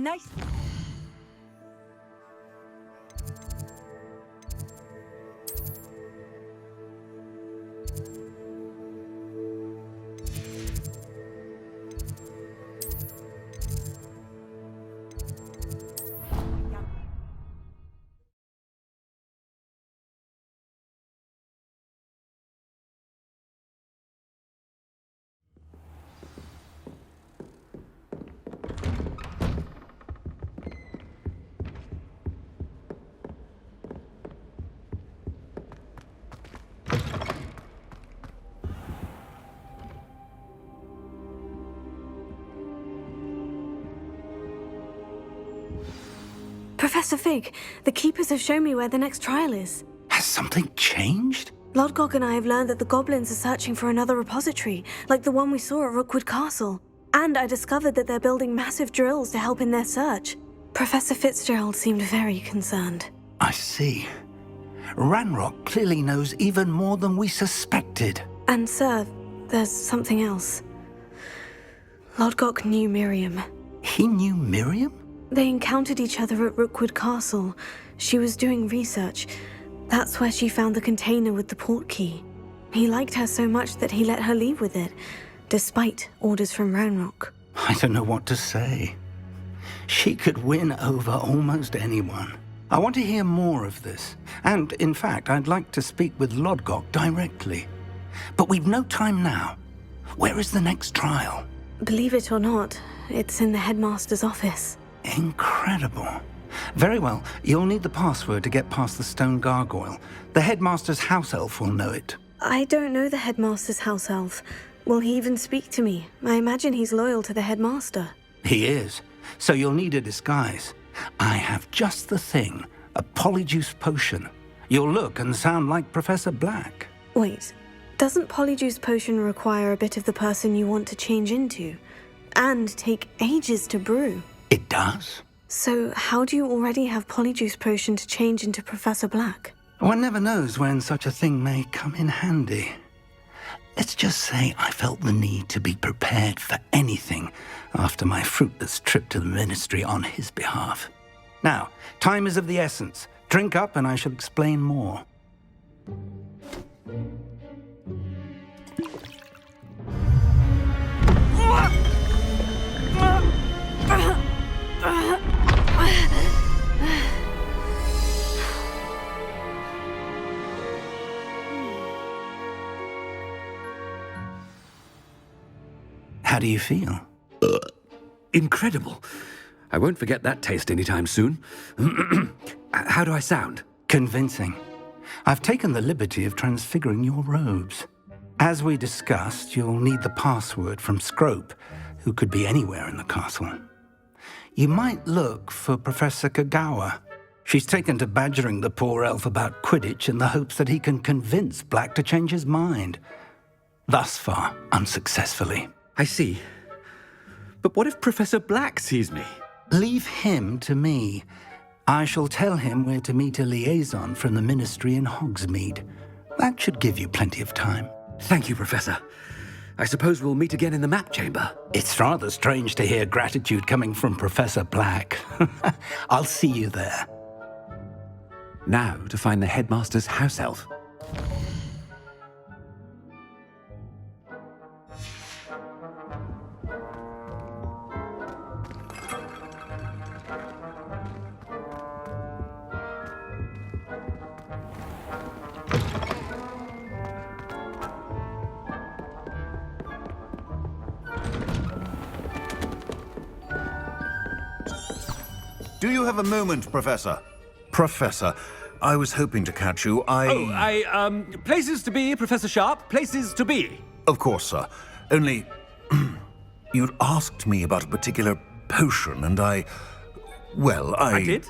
nice. Professor Fig, the Keepers have shown me where the next trial is. Has something changed? Lodgok and I have learned that the goblins are searching for another repository, like the one we saw at Rookwood Castle. And I discovered that they're building massive drills to help in their search. Professor Fitzgerald seemed very concerned. I see. Ranrock clearly knows even more than we suspected. And sir, there's something else. Lodgok knew Miriam. He knew Miriam? They encountered each other at Rookwood Castle. She was doing research. That's where she found the container with the port key. He liked her so much that he let her leave with it, despite orders from Ranrock. I don't know what to say. She could win over almost anyone. I want to hear more of this. And, in fact, I'd like to speak with Lodgok directly. But we've no time now. Where is the next trial? Believe it or not, it's in the headmaster's office. Incredible. Very well, you'll need the password to get past the stone gargoyle. The headmaster's house elf will know it. I don't know the headmaster's house elf. Will he even speak to me? I imagine he's loyal to the headmaster. He is. So you'll need a disguise. I have just the thing. A polyjuice potion. You'll look and sound like Professor Black. Wait, doesn't polyjuice potion require a bit of the person you want to change into? And take ages to brew? It does? So how do you already have polyjuice potion to change into Professor Black? One never knows when such a thing may come in handy. Let's just say I felt the need to be prepared for anything after my fruitless trip to the Ministry on his behalf. Now, time is of the essence. Drink up and I shall explain more. How do you feel? Incredible. I won't forget that taste anytime soon. How do I sound? Convincing. I've taken the liberty of transfiguring your robes. As we discussed, you'll need the password from Scrope, who could be anywhere in the castle. You might look for Professor Kagawa. She's taken to badgering the poor elf about Quidditch in the hopes that he can convince Black to change his mind. Thus far, unsuccessfully. I see. But what if Professor Black sees me? Leave him to me. I shall tell him where to meet a liaison from the Ministry in Hogsmeade. That should give you plenty of time. Thank you, Professor. I suppose we'll meet again in the map chamber. It's rather strange to hear gratitude coming from Professor Black. I'll see you there. Now to find the headmaster's house elf. Do you have a moment, Professor? Professor, I was hoping to catch you. Places to be, Professor Sharp, places to be. Of course, sir. Only, you'd asked me about a particular potion, and I did?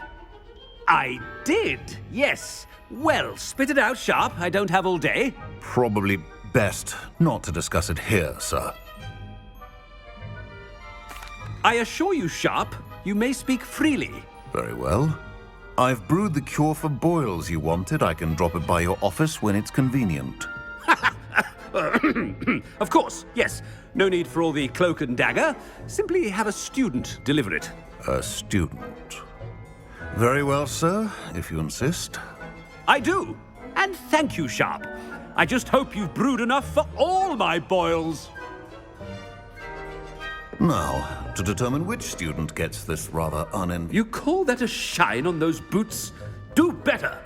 I did, yes. Well, spit it out, Sharp. I don't have all day. Probably best not to discuss it here, sir. I assure you, Sharp, you may speak freely. Very well. I've brewed the cure for boils you wanted. I can drop it by your office when it's convenient. Of course, yes. No need for all the cloak and dagger. Simply have a student deliver it. A student. Very well, sir, if you insist. I do. And thank you, Sharp. I just hope you've brewed enough for all my boils. Now, to determine which student gets this rather You call that a shine on those boots? Do better.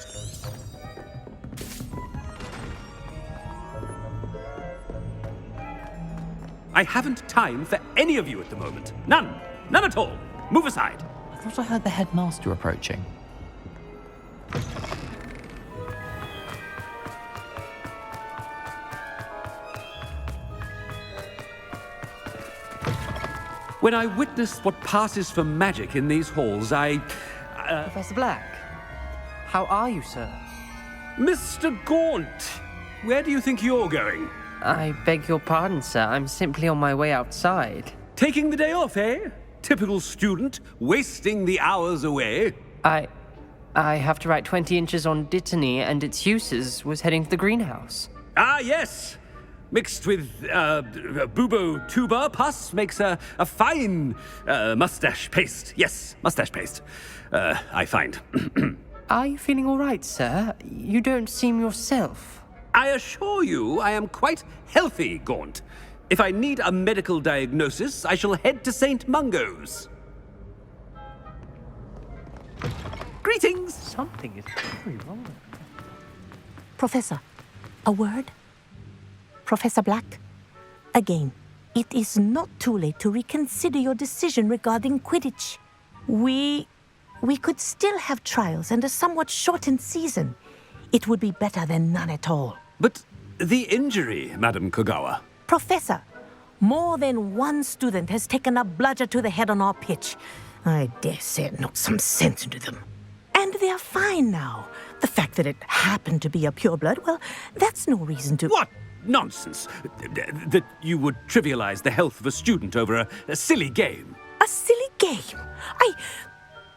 I haven't time for any of you at the moment. None. None at all. Move aside. I thought I heard the headmaster approaching. When I witness what passes for magic in these halls, Professor Black, how are you, sir? Mr. Gaunt, where do you think you're going? I beg your pardon, sir. I'm simply on my way outside. Taking the day off, eh? Typical student, wasting the hours away. I have to write 20 inches on Dittany and its uses. Was heading to the greenhouse. Ah, yes. Mixed with bubo tuber pus makes a fine mustache paste. Yes, mustache paste. I find. Are you feeling all right, sir? You don't seem yourself. I assure you I am quite healthy, Gaunt. If I need a medical diagnosis, I shall head to St. Mungo's. Greetings! Something is very wrong. Professor, a word? Professor Black, again, it is not too late to reconsider your decision regarding Quidditch. We could still have trials and a somewhat shortened season. It would be better than none at all. But the injury, Madam Kogawa. Professor, more than one student has taken a bludger to the head on our pitch. I dare say it knocked some sense into them. And they're fine now. The fact that it happened to be a pureblood, well, that's no reason to... What nonsense! That you would trivialize the health of a student over a silly game. A silly game?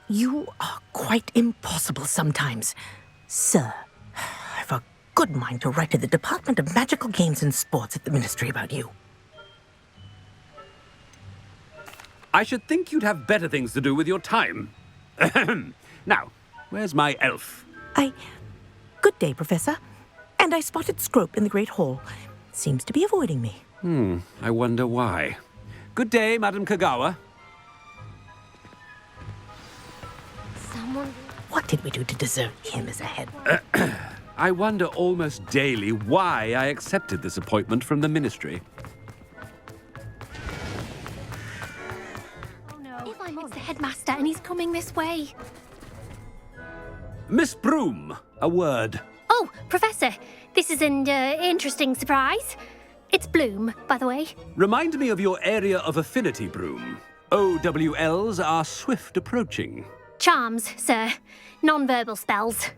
You are quite impossible sometimes. Sir, I've a good mind to write to the Department of Magical Games and Sports at the Ministry about you. I should think you'd have better things to do with your time. Now, where's my elf? Good day, Professor. And I spotted Scrope in the Great Hall. Seems to be avoiding me. I wonder why. Good day, Madam Kogawa. What did we do to deserve him as a head? I wonder almost daily why I accepted this appointment from the Ministry. Oh no, it's the headmaster and he's coming this way. Miss Broom, a word. Oh, Professor, this is an interesting surprise. It's Bloom, by the way. Remind me of your area of affinity, Broom. OWLs are swift approaching. Charms, sir. Non-verbal spells.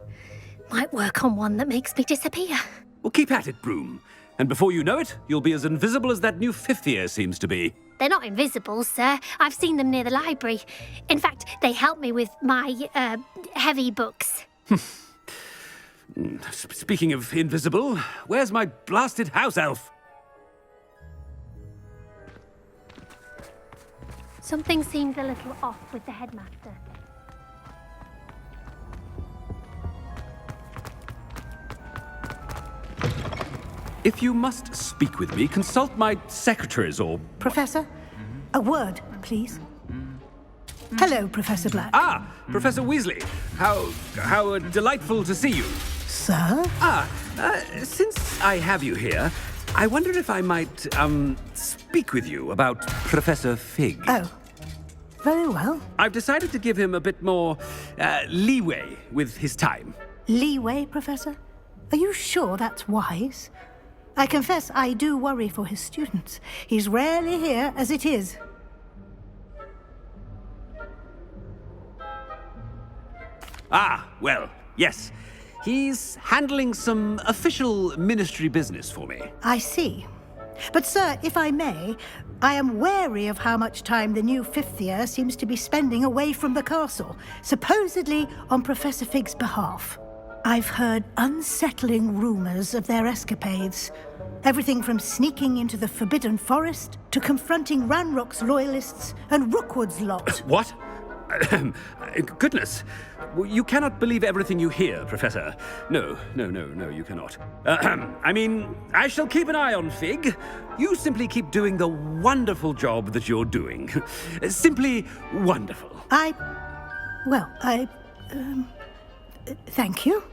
Might work on one that makes me disappear. Well, keep at it, Broom. And before you know it, you'll be as invisible as that new fifth year seems to be. They're not invisible, sir. I've seen them near the library. In fact, they help me with my, heavy books. Speaking of invisible, where's my blasted house elf? Something seems a little off with the headmaster. If you must speak with me, consult my secretaries or... Professor, a word, please. Hello, Professor Black. Ah, Professor Weasley. How delightful to see you. Sir? Since I have you here, I wonder if I might, speak with you about Professor Fig. Oh, very well. I've decided to give him a bit more, leeway with his time. Leeway, Professor? Are you sure that's wise? I confess I do worry for his students. He's rarely here as it is. Ah, well, yes. He's handling some official ministry business for me. I see. But, sir, if I may, I am wary of how much time the new fifth year seems to be spending away from the castle, supposedly on Professor Fig's behalf. I've heard unsettling rumors of their escapades. Everything from sneaking into the Forbidden Forest to confronting Ranrock's loyalists and Rookwood's lot. What? Goodness. You cannot believe everything you hear, Professor. No, you cannot. I mean, I shall keep an eye on Fig. You simply keep doing the wonderful job that you're doing. Simply wonderful. Thank you.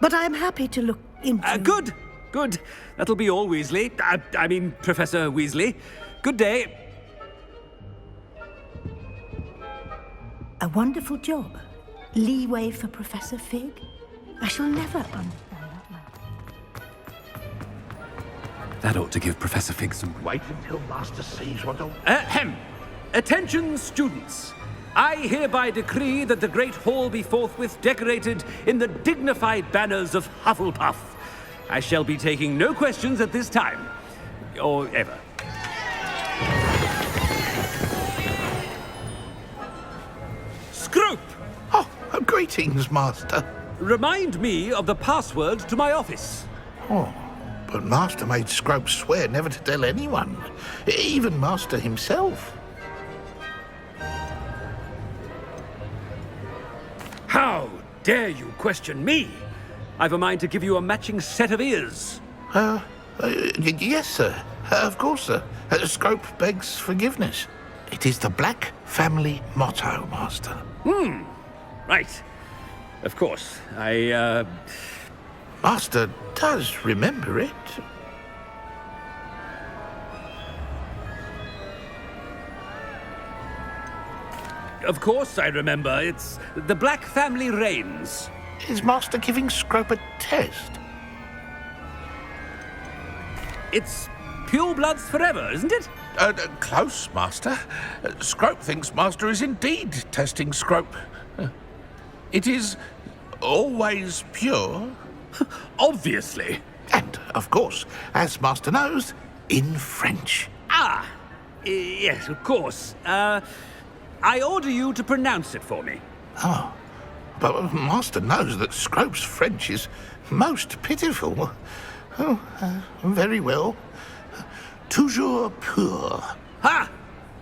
But I'm happy to look into... Good. That'll be all, Weasley. I mean, Professor Weasley. Good day. A wonderful job. Leeway for Professor Fig. I shall never understand that. That ought to give Professor Fig some... Wait until Master sees what the... Ahem. Attention, students. I hereby decree that the Great Hall be forthwith decorated in the dignified banners of Hufflepuff. I shall be taking no questions at this time. Or ever. Scrope! Oh, greetings, Master. Remind me of the password to my office. Oh, but Master made Scrope swear never to tell anyone, even Master himself. How dare you question me? I've a mind to give you a matching set of ears. Yes, sir. Of course, sir. Scrope begs forgiveness. It is the Black family motto, Master. Right. Of course. Master does remember it. Of course I remember. It's the Black family reigns. Is Master giving Scrope a test? It's purebloods forever, isn't it? Close, Master. Scrope thinks Master is indeed testing Scrope. It is always pure. Obviously. And, of course, as Master knows, in French. Yes, of course. I order you to pronounce it for me. Oh, but Master knows that Scrope's French is most pitiful. Oh, very well. Toujours pur. Ha!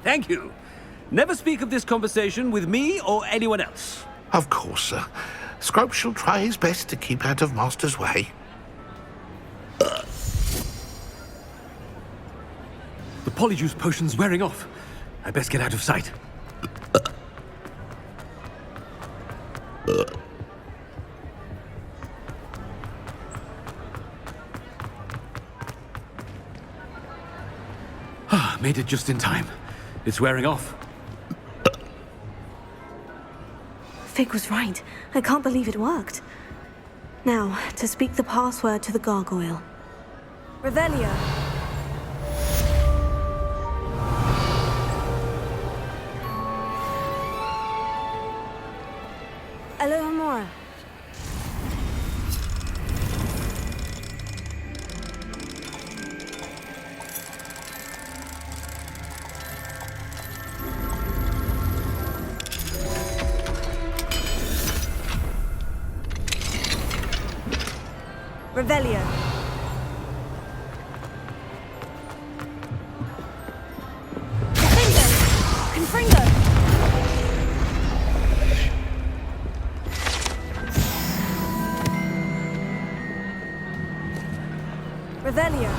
Thank you. Never speak of this conversation with me or anyone else. Of course, sir. Scrope shall try his best to keep out of Master's way. The Polyjuice potion's wearing off. I best get out of sight. Made it just in time. It's wearing off. Fig was right. I can't believe it worked. Now, to speak the password to the gargoyle. Revelio. Alohomora. Revelio. Confringo! Revelio.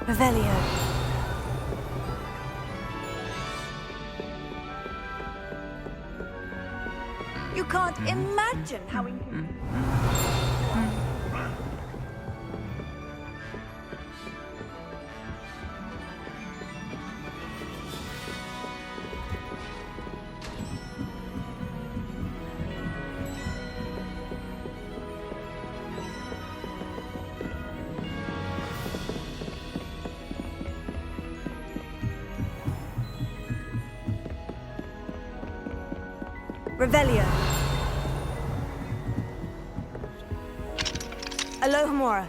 Revelio. You can't imagine how Revelio. Alohomora.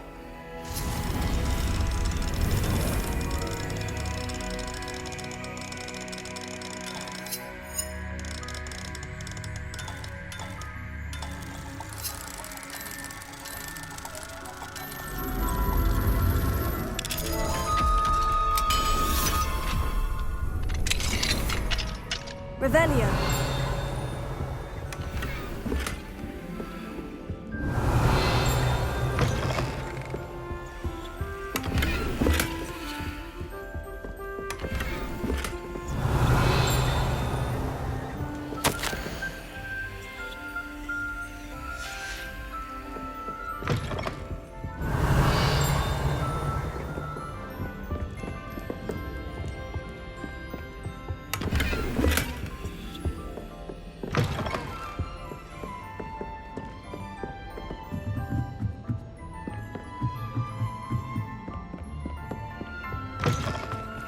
Revelio.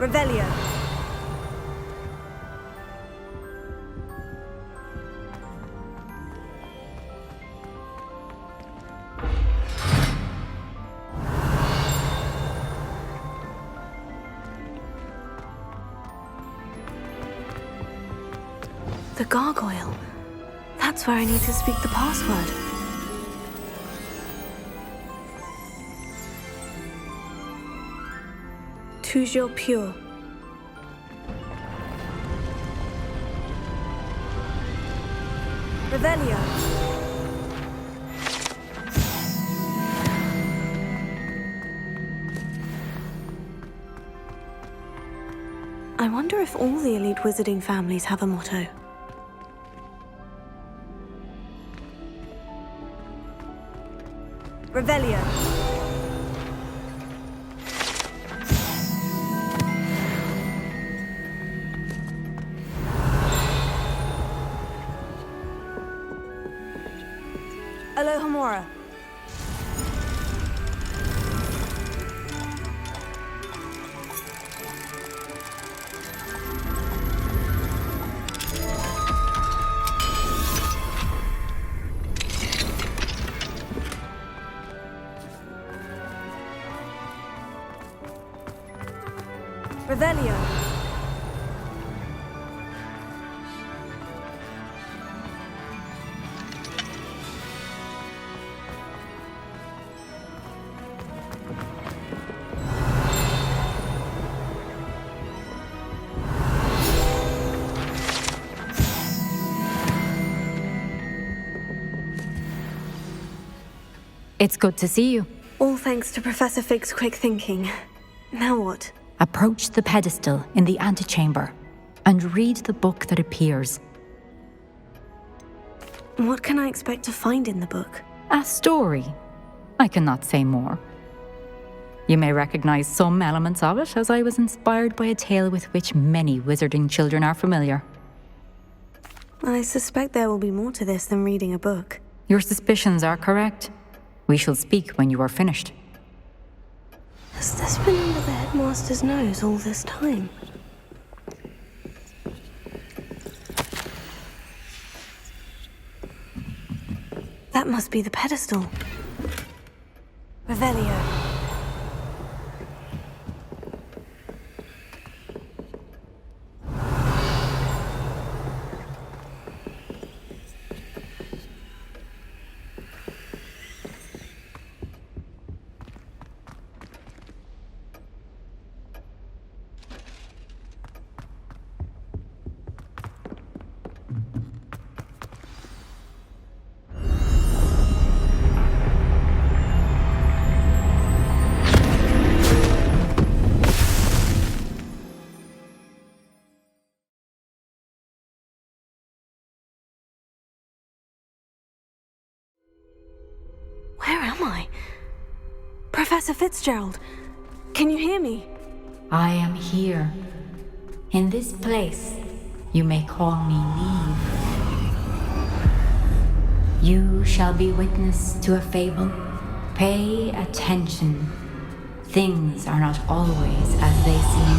Revelio. The gargoyle. That's where I need to speak the password. Toujours pure. Revelio. I wonder if all the elite wizarding families have a motto. Revelio. Alohomora. Revelio. It's good to see you. All thanks to Professor Fig's quick thinking. Now what? Approach the pedestal in the antechamber and read the book that appears. What can I expect to find in the book? A story. I cannot say more. You may recognize some elements of it, as I was inspired by a tale with which many wizarding children are familiar. I suspect there will be more to this than reading a book. Your suspicions are correct. We shall speak when you are finished. Has this been under the headmaster's nose all this time? That must be the pedestal. Revelio. Where am I? Professor Fitzgerald, can you hear me? I am here. In this place, you may call me Neve. You shall be witness to a fable. Pay attention. Things are not always as they seem.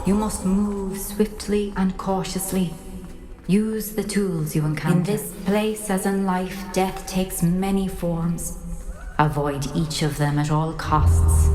You must move swiftly and cautiously. Use the tools you encounter. In this place, as in life, death takes many forms. Avoid each of them at all costs.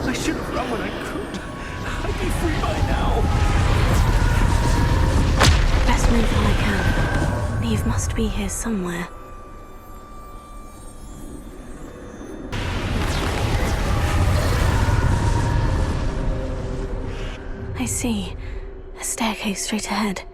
I should have run when I could. I'd be free by now. Best move while I can. Neve must be here somewhere. I see. A staircase straight ahead.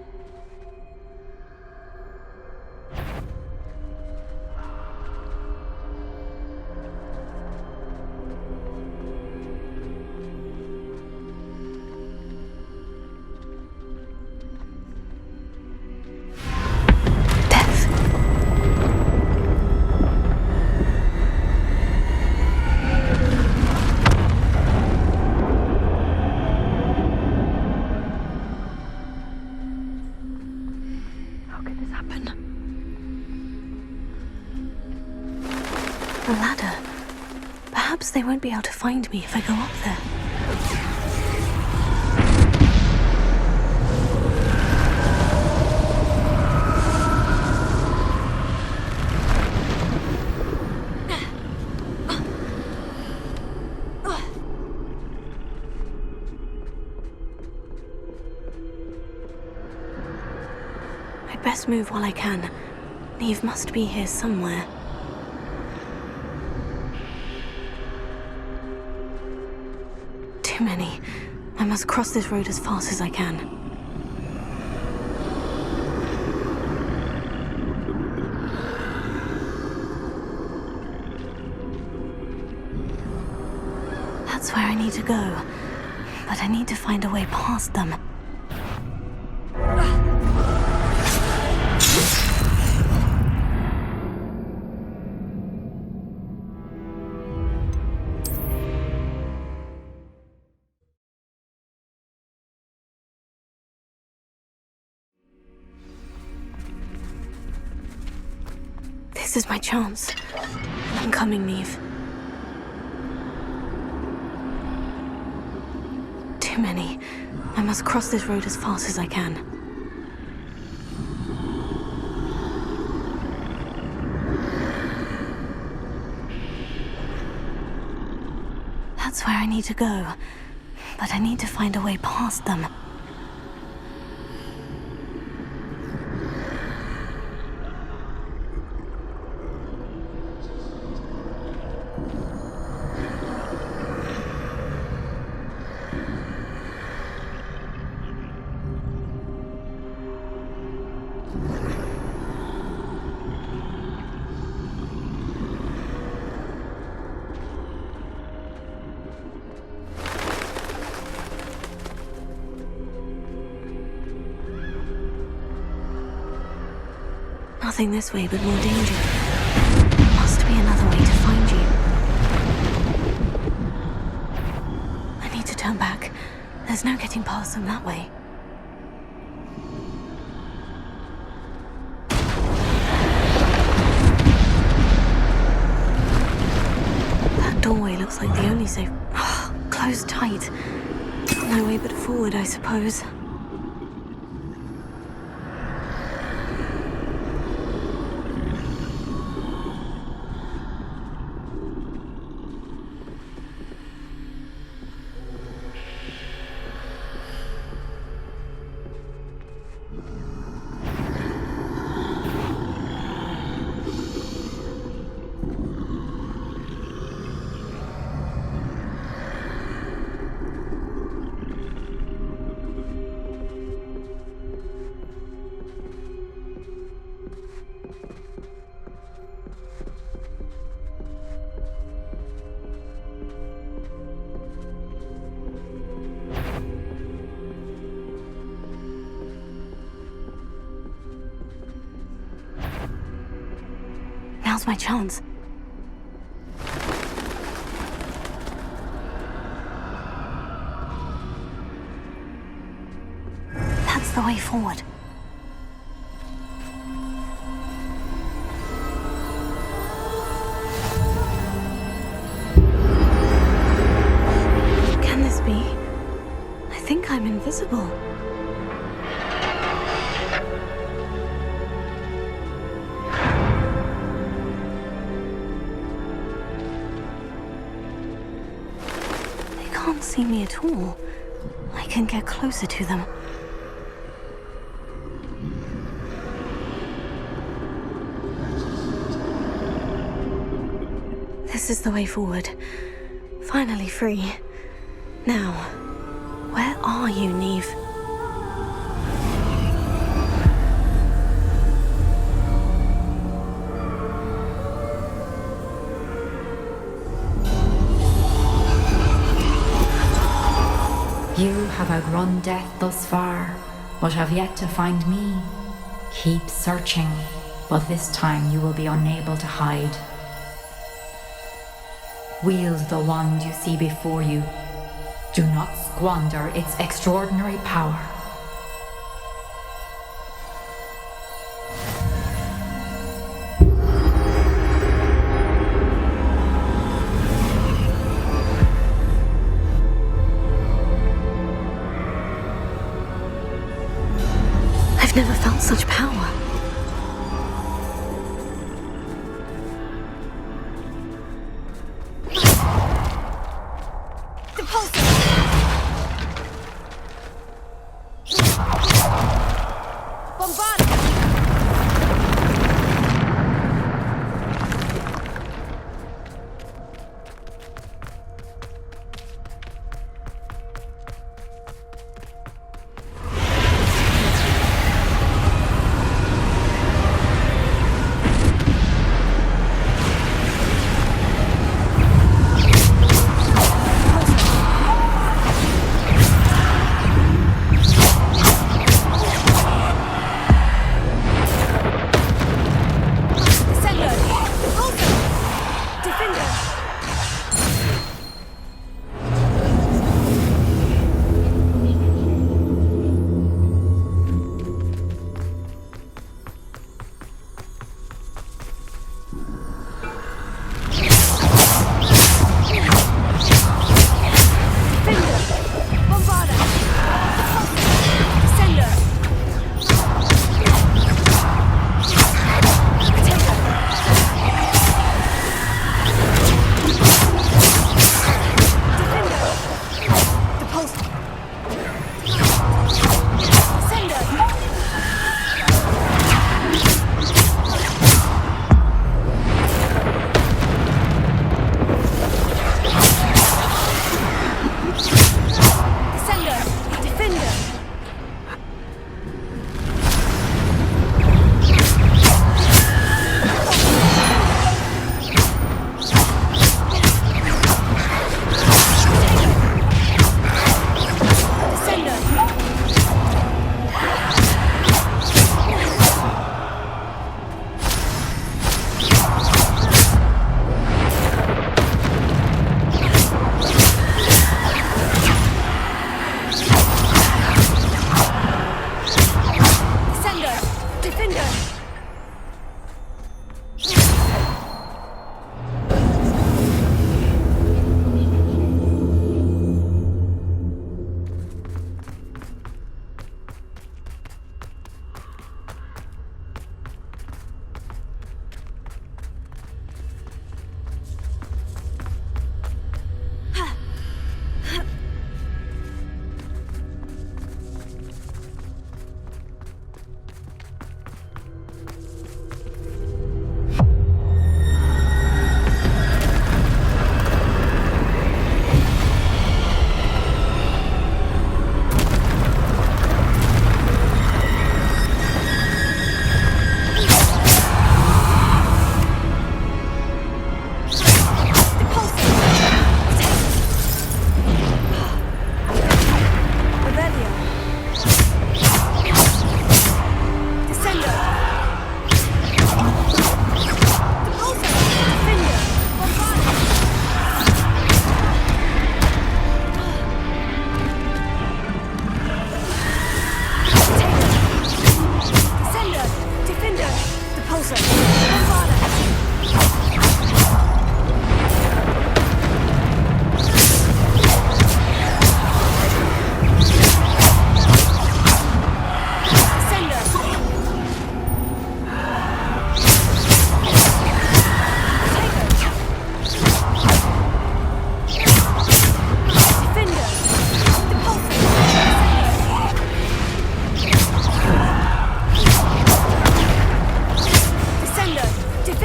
A ladder. Perhaps they won't be able to find me if I go up there. I'd best move while I can. Neve must be here somewhere. Too many. I must cross this road as fast as I can. That's where I need to go. But I need to find a way past them. This is my chance. I'm coming, Neve. Too many. I must cross this road as fast as I can. That's where I need to go. But I need to find a way past them. Nothing this way but more danger. There must be another way to find you. I need to turn back. There's no getting past them that way. That doorway looks like the only safe... closed tight. No way but forward, I suppose. Now's my chance. That's the way forward. Can this be? I think I'm invisible. They can't see me at all. I can get closer to them. This is the way forward. Finally free. Now, where are you, Neve? You have outrun death thus far, but have yet to find me. Keep searching, but this time you will be unable to hide. Wield the wand you see before you. Do not squander its extraordinary power. I've never felt such power.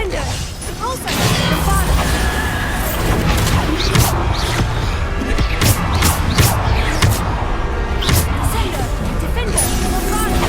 Defender! Repulsor! Bombardment! Descender! Defender! Bombardment!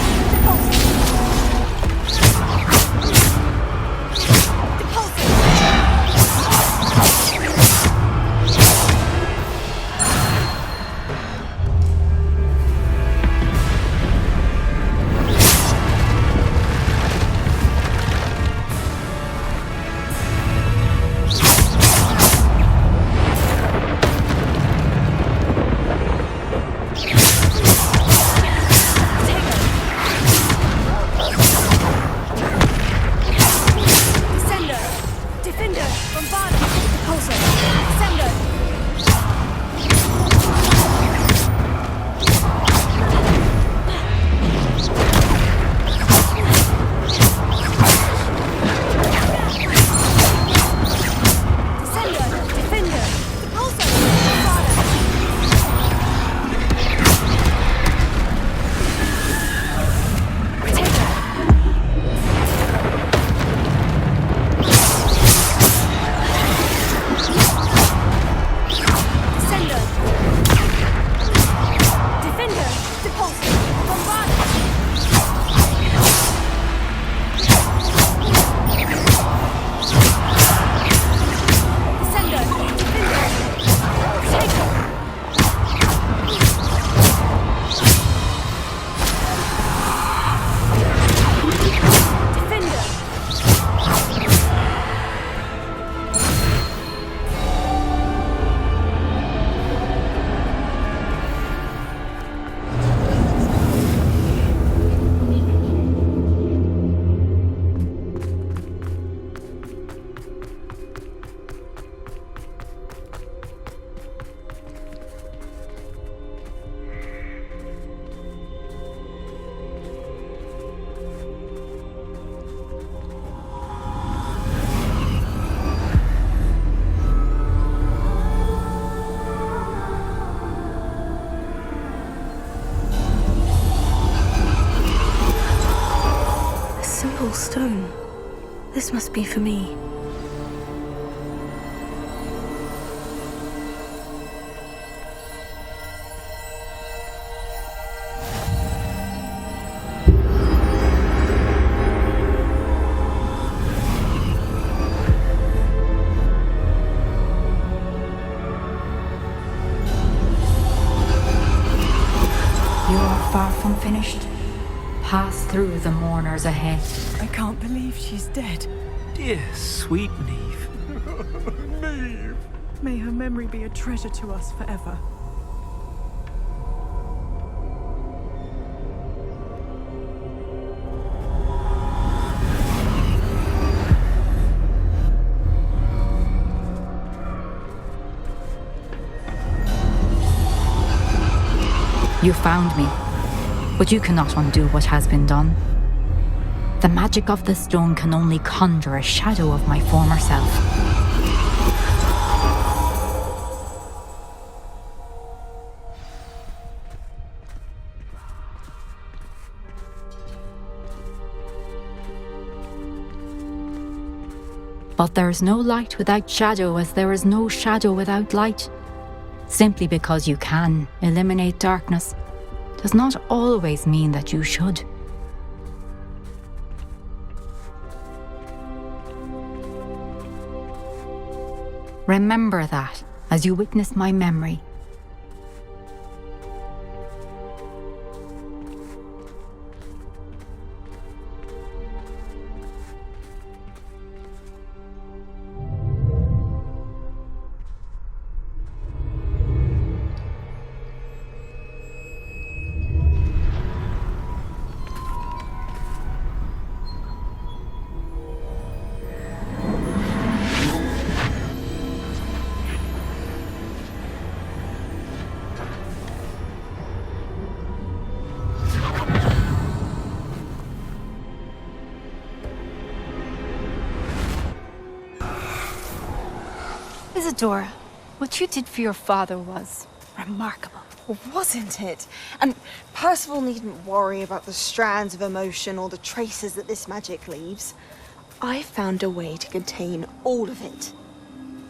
Stone. This must be for me. You are far from finished. Pass through the mourners ahead. I can't believe she's dead. Dear, sweet Neve. Neve! May her memory be a treasure to us forever. You found me, but you cannot undo what has been done. The magic of the stone can only conjure a shadow of my former self. But there is no light without shadow, as there is no shadow without light. Simply because you can eliminate darkness does not always mean that you should. Remember that as you witness my memory. Isadora, what you did for your father was remarkable. Well, wasn't it? And Percival needn't worry about the strands of emotion or the traces that this magic leaves. I found a way to contain all of it.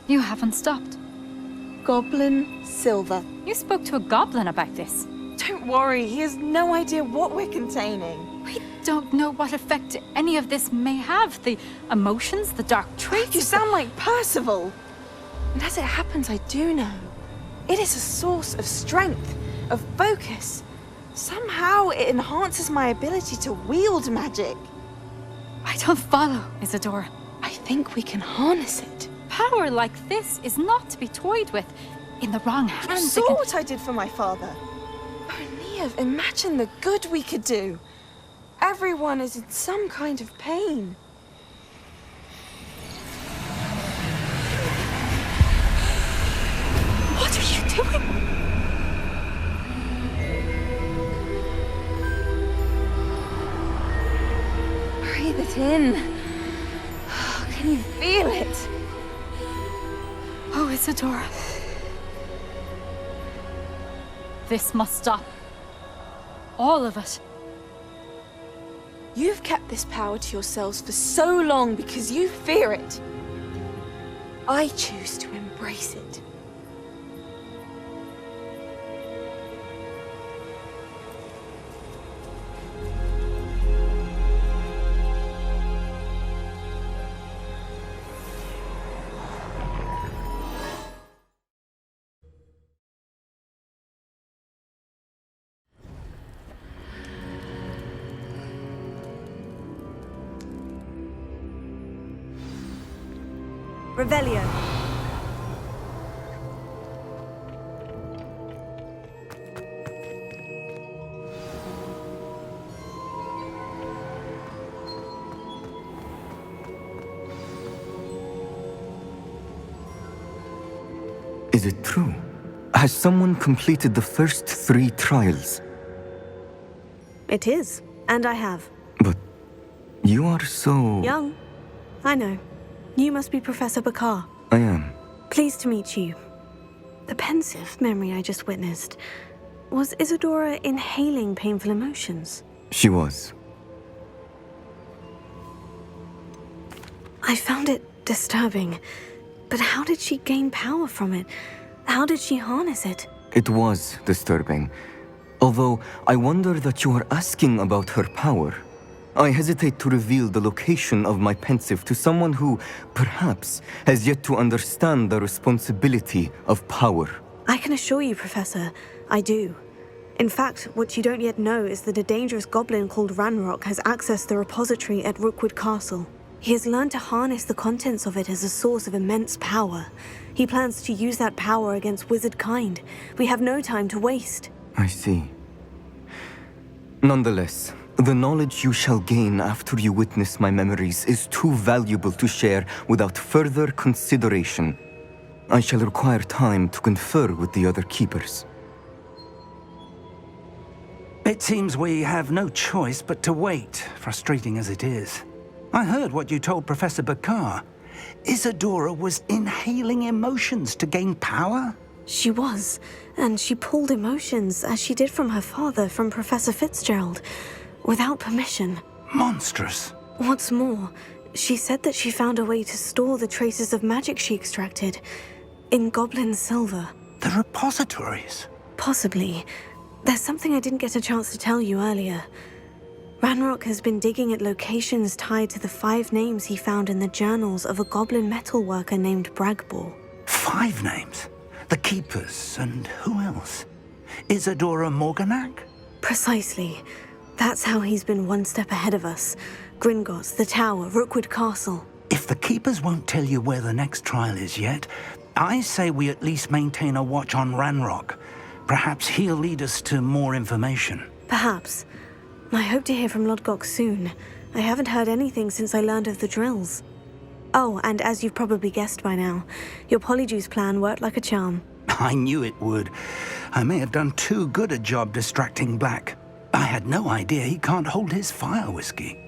You haven't stopped. Goblin silver. You spoke to a goblin about this. Don't worry, he has no idea what we're containing. We don't know what effect any of this may have. The emotions, the dark traits. You sound like Percival. And as it happens, I do know. It is a source of strength, of focus. Somehow it enhances my ability to wield magic. I don't follow, Isadora. I think we can harness it. Power like this is not to be toyed with. In the wrong You hands, saw what I did for my father. Oh, Neve, imagine the good we could do. Everyone is in some kind of pain. What are you doing? Breathe it in. Can you feel it? Oh, Isadora. This must stop. All of it. You've kept this power to yourselves for so long because you fear it. I choose to embrace it. Revelio. Is it true? Has someone completed the first 3 trials? It is, and I have. But you are so... Young. I know. You must be Professor Bakar. I am. Pleased to meet you. The pensive memory I just witnessed. Was Isadora inhaling painful emotions? She was. I found it disturbing. But how did she gain power from it? How did she harness it? It was disturbing. Although I wonder that you are asking about her power. I hesitate to reveal the location of my pensive to someone who, perhaps, has yet to understand the responsibility of power. I can assure you, Professor, I do. In fact, what you don't yet know is that a dangerous goblin called Ranrock has accessed the repository at Rookwood Castle. He has learned to harness the contents of it as a source of immense power. He plans to use that power against wizard kind. We have no time to waste. I see. Nonetheless, the knowledge you shall gain after you witness my memories is too valuable to share without further consideration. I shall require time to confer with the other keepers. It seems we have no choice but to wait, frustrating as it is. I heard what you told Professor Bakar. Isadora was inhaling emotions to gain power? She was, and she pulled emotions, as she did from her father, from Professor Fitzgerald, without permission. Monstrous. What's more, she said that she found a way to store the traces of magic she extracted in goblin silver. The repositories? Possibly. There's something I didn't get a chance to tell you earlier. Ranrock has been digging at locations tied to the 5 names he found in the journals of a goblin metalworker named Bragbor. 5 names? The Keepers, and who else? Isadora Morganac? Precisely. That's how he's been one step ahead of us. Gringotts, the Tower, Rookwood Castle. If the Keepers won't tell you where the next trial is yet, I say we at least maintain a watch on Ranrock. Perhaps he'll lead us to more information. Perhaps. I hope to hear from Lodgok soon. I haven't heard anything since I learned of the drills. Oh, and as you've probably guessed by now, your Polyjuice plan worked like a charm. I knew it would. I may have done too good a job distracting Black. I had no idea he can't hold his fire whiskey.